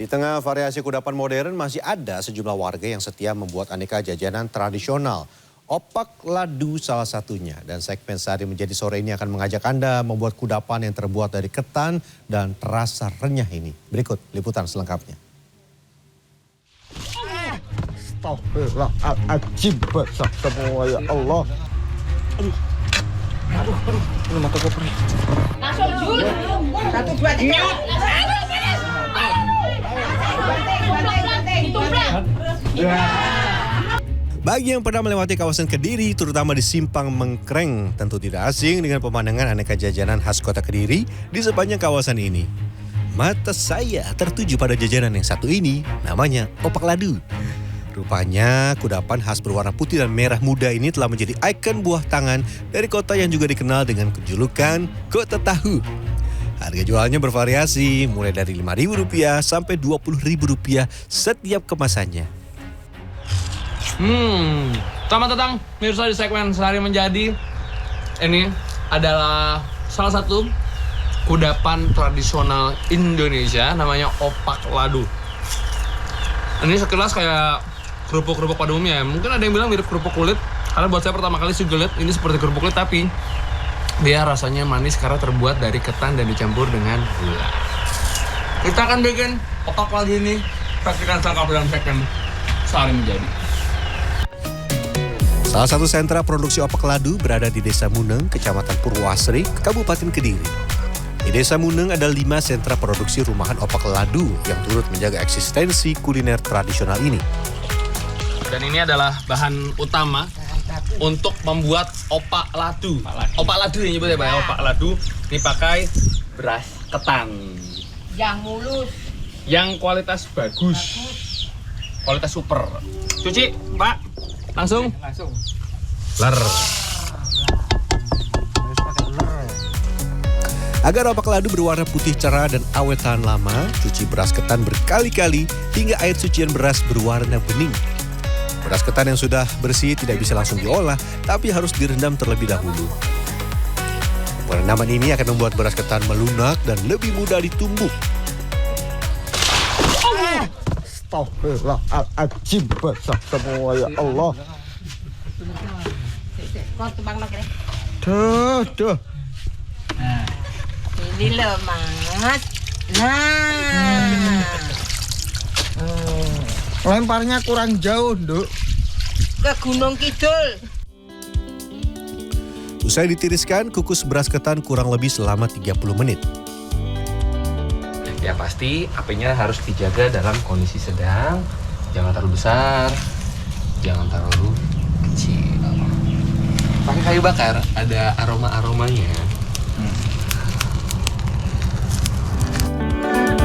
Di tengah variasi kudapan modern masih ada sejumlah warga yang setia membuat aneka jajanan tradisional. Opak ladu salah satunya. Dan segmen Sehari Menjadi sore ini akan mengajak Anda membuat kudapan yang terbuat dari ketan dan terasa renyah ini. Berikut liputan selengkapnya. Astagfirullahaladzim, basah semua ya Allah. Aduh, ini mata gue perih. Langsung Jul. 1, 2, 3. Bagi yang pernah melewati kawasan Kediri, terutama di Simpang Mengkreng, tentu tidak asing dengan pemandangan aneka jajanan khas kota Kediri di sepanjang kawasan ini. Mata saya tertuju pada jajanan yang satu ini, namanya opak ladu. Rupanya kudapan khas berwarna putih dan merah muda ini telah menjadi ikon buah tangan dari kota yang juga dikenal dengan kejulukan Kota Tahu. Harga jualnya bervariasi, mulai dari Rp5.000 sampai Rp20.000 setiap kemasannya. Selamat datang pemirsa di segmen Sehari Menjadi. Ini adalah salah satu kudapan tradisional Indonesia, namanya opak ladu. Ini sekilas kayak kerupuk-kerupuk pada umumnya. Mungkin ada yang bilang mirip kerupuk kulit, karena buat saya pertama kali juga lihat ini seperti kerupuk kulit, tapi dia rasanya manis karena terbuat dari ketan dan dicampur dengan gula. Kita akan bikin opak ladu ini, saksikan selengkapnya dalam segmen Sehari Menjadi. Salah satu sentra produksi opak ladu berada di Desa Muneng, Kecamatan Purwoasri, Kabupaten Kediri. Di Desa Muneng ada 5 sentra produksi rumahan opak ladu yang turut menjaga eksistensi kuliner tradisional ini. Dan ini adalah bahan utama untuk membuat opak ladu. Opak ladu yang nyebutnya Pak, opak ladu ini pakai beras ketan Yang mulus. yang kualitas bagus. Kualitas super. Cuci, Pak. Langsung. Ler. Agar opak ladu berwarna putih cerah dan awet tahan lama, cuci beras ketan berkali-kali hingga air cucian beras berwarna bening. Beras ketan yang sudah bersih tidak bisa langsung diolah, tapi harus direndam terlebih dahulu. Perendaman ini akan membuat beras ketan melunak dan lebih mudah ditumbuk. Astagfirullahaladzim, basah semua ya Allah. Kau tumbang nak ni. Duh. Ini loh Mas. Nah. Lemparnya kurang jauh, Nduk. Ke Gunung Kidul. Usai ditiriskan, kukus beras ketan kurang lebih selama 30 menit. Ya pasti apinya harus dijaga dalam kondisi sedang. Jangan terlalu besar, jangan terlalu kecil. Pakai kayu bakar, ada aroma-aromanya.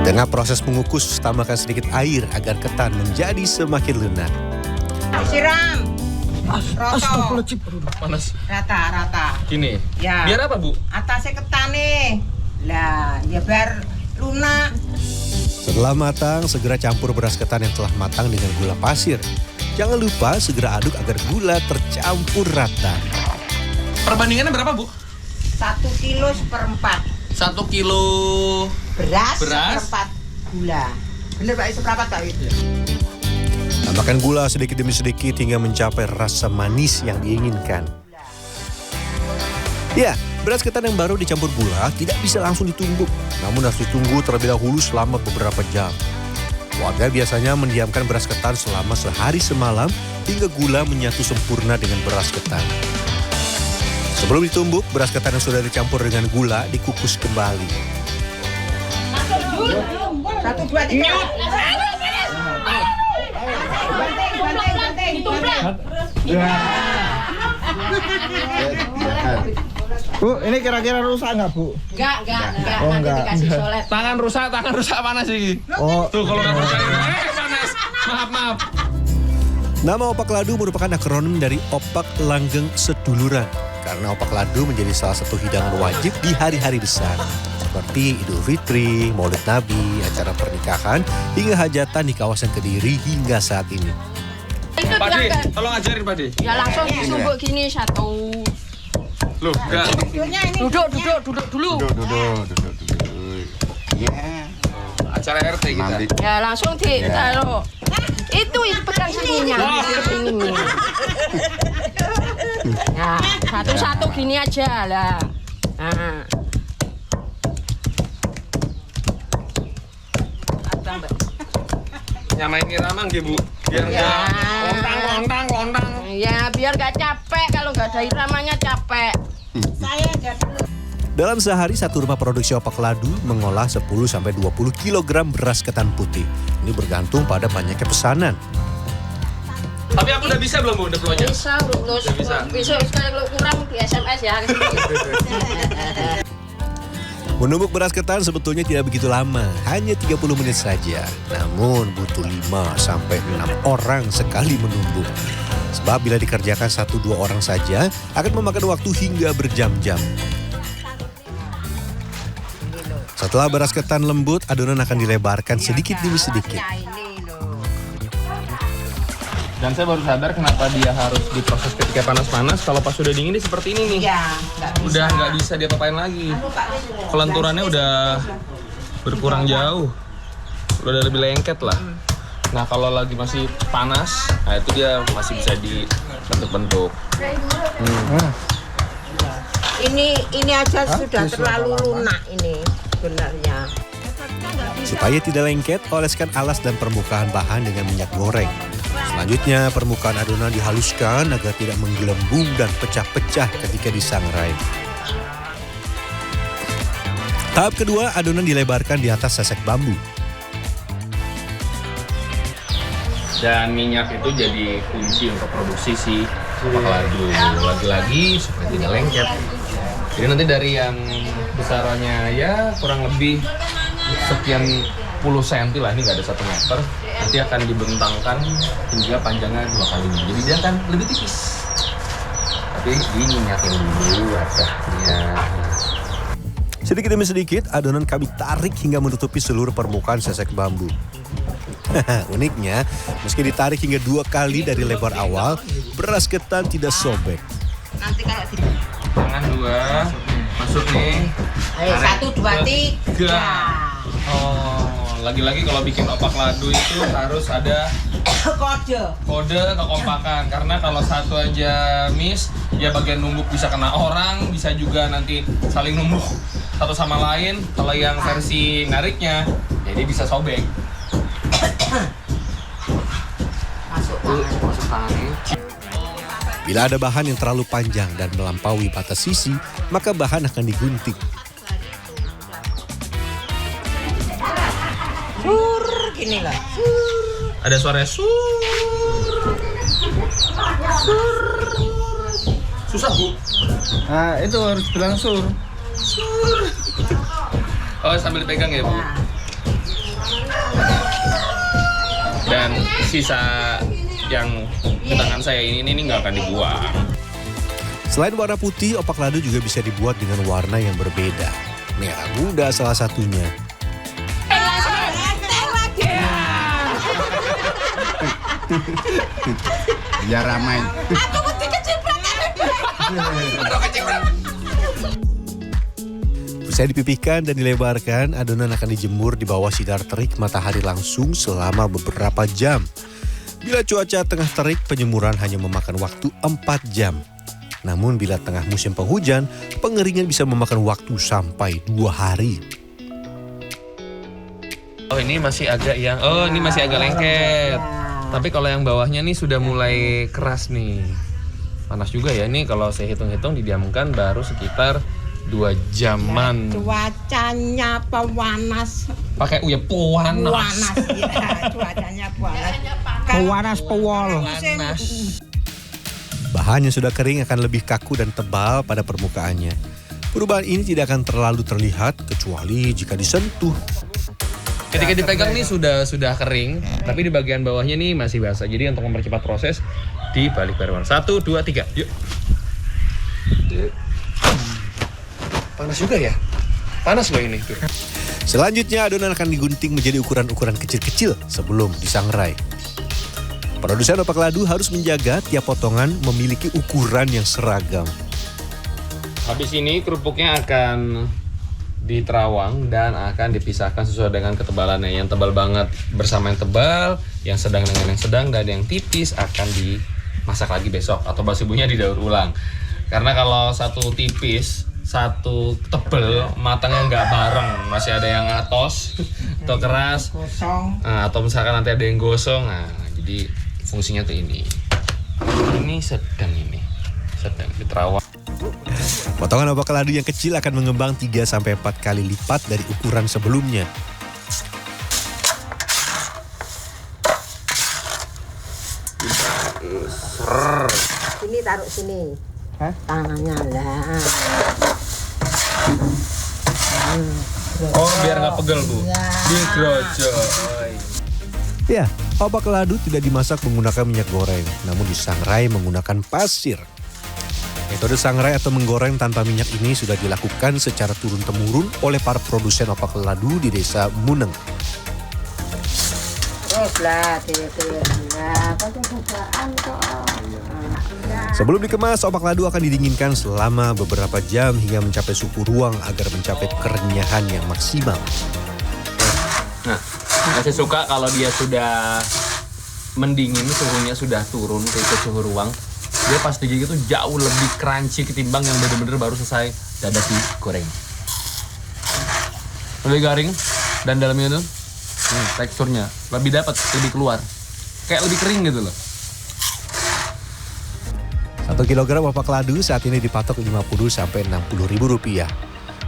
Di tengah proses mengukus, tambahkan sedikit air agar ketan menjadi semakin lunak. Siram. Roto. Astagfirullahaladzim. Panas. Rata. Gini. Ya. Biar apa, Bu? Atasnya ketane. Lah, ya biar lunak. Setelah matang, segera campur beras ketan yang telah matang dengan gula pasir. Jangan lupa segera aduk agar gula tercampur rata. Perbandingannya berapa, Bu? 1 kilo 1/4. 1 kilo Beras. Beras. 1/4 gula. Bener Pak, 1/4 Pak. Tambahkan gula sedikit demi sedikit hingga mencapai rasa manis yang diinginkan. Ya, beras ketan yang baru dicampur gula tidak bisa langsung ditumbuk, namun harus ditunggu terlebih dahulu selama beberapa jam. Warga biasanya mendiamkan beras ketan selama sehari semalam hingga gula menyatu sempurna dengan beras ketan. Sebelum ditumbuk, beras ketan yang sudah dicampur dengan gula dikukus kembali. Langsung Jul. 1, 2, 3. Banting. Bu, ini kira-kira rusak nggak, Bu? Enggak. Oh, Nanti enggak. dikasih solet. Tangan rusak panas sih. Oh, Tuh kalau nggak percaya, panas. Maaf. Nama opak ladu merupakan akronim dari opak langgeng seduluran. Karena opak ladu menjadi salah satu hidangan wajib di hari-hari besar. Seperti Idul Fitri, Maulid Nabi, acara pernikahan, hingga hajatan di kawasan Kediri hingga saat ini. Pak De, tolong ajarin Pak De. Ya langsung ditumbuk gini satu. Loh, enggak. Videonya ini. Duduk dulu. duduk. Ya. Acara RT kita. Nanti. Ya langsung ditaruh. Itu pegang sininya. Ini nih. Nah, satu-satu gini aja lah. Nah. Abang, Mbak. Nyamain irama nggih, Bu. Biar Ya. nggak lontang. Ya, biar gak capek. Kalau nggak ada iramanya capek. Dalam sehari, satu rumah produksi opak ladu mengolah 10-20 kg beras ketan putih. Ini bergantung pada banyaknya pesanan. Tapi aku udah bisa belum, Bu, deploynya? Bisa, lulus. Udah bisa. Besok kalau kurang di SMS ya. Menumbuk beras ketan sebetulnya tidak begitu lama, hanya 30 menit saja. Namun butuh 5-6 orang sekali menumbuk. Sebab bila dikerjakan 1-2 orang saja, akan memakan waktu hingga berjam-jam. Setelah beras ketan lembut, adonan akan dilebarkan sedikit demi sedikit. Dan saya baru sadar kenapa dia harus diproses ketika panas-panas. Kalau pas sudah dingin dia seperti ini nih. Ya, nggak bisa. Udah nggak bisa diapa-apain lagi. Kelenturannya udah berkurang jauh. Udah lebih lengket lah. Nah kalau lagi masih panas, nah itu dia masih bisa dibentuk-bentuk. Ini aja sudah terlalu lunak ini sebenarnya. Supaya tidak lengket, oleskan alas dan permukaan bahan dengan minyak goreng. Selanjutnya, permukaan adonan dihaluskan agar tidak menggelembung dan pecah-pecah ketika disangrai. Tahap kedua, adonan dilebarkan di atas sesek bambu. Dan minyak itu jadi kunci untuk produksi si opak ladu. Lagi-lagi supaya tidak lengket. Jadi nanti dari yang besarannya ya kurang lebih sekian puluh senti lah, ini nggak ada 1 meter, nanti akan dibentangkan hingga panjangnya 2 kali. Jadi dia akan lebih tipis. Tapi diminyakin dulu wajahnya. Sedikit demi sedikit, adonan kami tarik hingga menutupi seluruh permukaan sesek bambu. Uniknya, meski ditarik hingga 2 kali dari lebar awal, beras ketan tidak sobek. Nanti kalau di Tangan 2, masuk nih. Ayo, 1, 2, 3. Oh, lagi-lagi kalau bikin opak ladu itu harus ada kode kekompakan, karena kalau satu aja miss ya bagian numbuk bisa kena orang, bisa juga nanti saling numbuk satu sama lain. Kalau yang versi nariknya jadi bisa sobek. Masuk tangan nih. Bila ada bahan yang terlalu panjang dan melampaui batas sisi, maka bahan akan digunting. Gini lah. Ada suara sur. Susah, Bu. Nah, itu harus bilang sur. Oh, sambil dipegang ya, Bu. Dan sisa yang di tangan saya ini nggak akan dibuang. Selain warna putih, opak ladu juga bisa dibuat dengan warna yang berbeda. Merah muda salah satunya. Biar ramai. Usai dipipihkan dan dilebarkan, adonan akan dijemur di bawah sinar terik matahari langsung selama beberapa jam. Bila cuaca tengah terik, penjemuran hanya memakan waktu 4 jam. Namun bila tengah musim penghujan, pengeringan bisa memakan waktu sampai 2 hari. Oh, ini masih agak ini masih agak lengket. Tapi kalau yang bawahnya nih sudah mulai keras nih. Panas juga ya, ini kalau saya hitung-hitung didiamkan baru sekitar 2 jaman. Cuacanya panas. Pakai panas. Panas ya, cuacanya panas. Pewanas pewol. Bahan yang sudah kering akan lebih kaku dan tebal pada permukaannya. Perubahan ini tidak akan terlalu terlihat kecuali jika disentuh. Ketika dipegang nih sudah kering, tapi di bagian bawahnya nih masih basah. Jadi untuk mempercepat proses, dibalik baruan. 1, 2, 3, yuk. Panas juga ya? Panas loh ini. Tuh. Selanjutnya adonan akan digunting menjadi ukuran-ukuran kecil-kecil sebelum disangrai. Produsen opak ladu harus menjaga tiap potongan memiliki ukuran yang seragam. Habis ini kerupuknya akan di terawang dan akan dipisahkan sesuai dengan ketebalannya. Yang tebal banget bersama yang tebal, yang sedang dengan yang sedang, dan yang tipis akan dimasak lagi besok atau bahasa ibunya didaur ulang. Karena kalau satu tipis, satu tebel, matangnya nggak bareng, masih ada yang atos atau keras, Kosong. atau misalkan nanti ada yang gosong. Nah, jadi fungsinya tuh ini sedang di terawang. Potongan opak ladu yang kecil akan mengembang 3-4 kali lipat dari ukuran sebelumnya. Sini taruh sini. Tangannya lah. Oh, biar nggak pegel, Bu. Digrojok. Ya, opak ladu tidak dimasak menggunakan minyak goreng, namun disangrai menggunakan pasir. Metode sangrai atau menggoreng tanpa minyak ini sudah dilakukan secara turun-temurun oleh para produsen opak ladu di desa Muneng. Terus lah, nah, bukaan kok. Sebelum dikemas, opak ladu akan didinginkan selama beberapa jam hingga mencapai suhu ruang agar mencapai kerenyahan yang maksimal. Nah, saya suka kalau dia sudah mendingin, suhunya sudah turun ke suhu ruang. Dia pas digigit itu jauh lebih crunchy ketimbang yang bener-bener baru selesai dadak digoreng. Lebih garing dan dalamnya itu teksturnya lebih dapat, lebih keluar. Kayak lebih kering gitu loh. 1 kilogram opak ladu saat ini dipatok Rp50.000–60.000.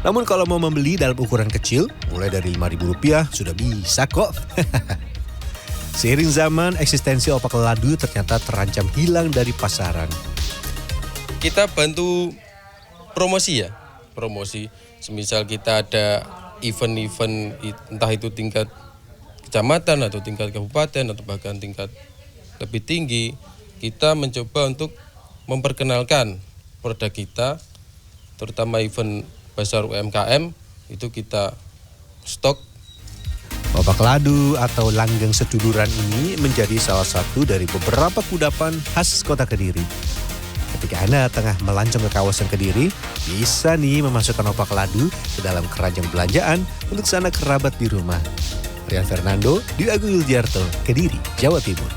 Namun kalau mau membeli dalam ukuran kecil, mulai dari Rp5.000 sudah bisa kok. Seiring zaman, eksistensi opak ladu ternyata terancam hilang dari pasaran. Kita bantu promosi ya, promosi. Semisal kita ada event-event entah itu tingkat kecamatan atau tingkat kabupaten atau bahkan tingkat lebih tinggi, kita mencoba untuk memperkenalkan produk kita, terutama event pasar UMKM itu kita stok. Opak ladu atau langgeng setuduran ini menjadi salah satu dari beberapa kudapan khas kota Kediri. Ketika Anda tengah melancong ke kawasan Kediri, bisa nih memasukkan opak ladu ke dalam keranjang belanjaan untuk sanak kerabat di rumah. Rian Fernando, Dwi Agung Yuldiarto, Kediri, Jawa Timur.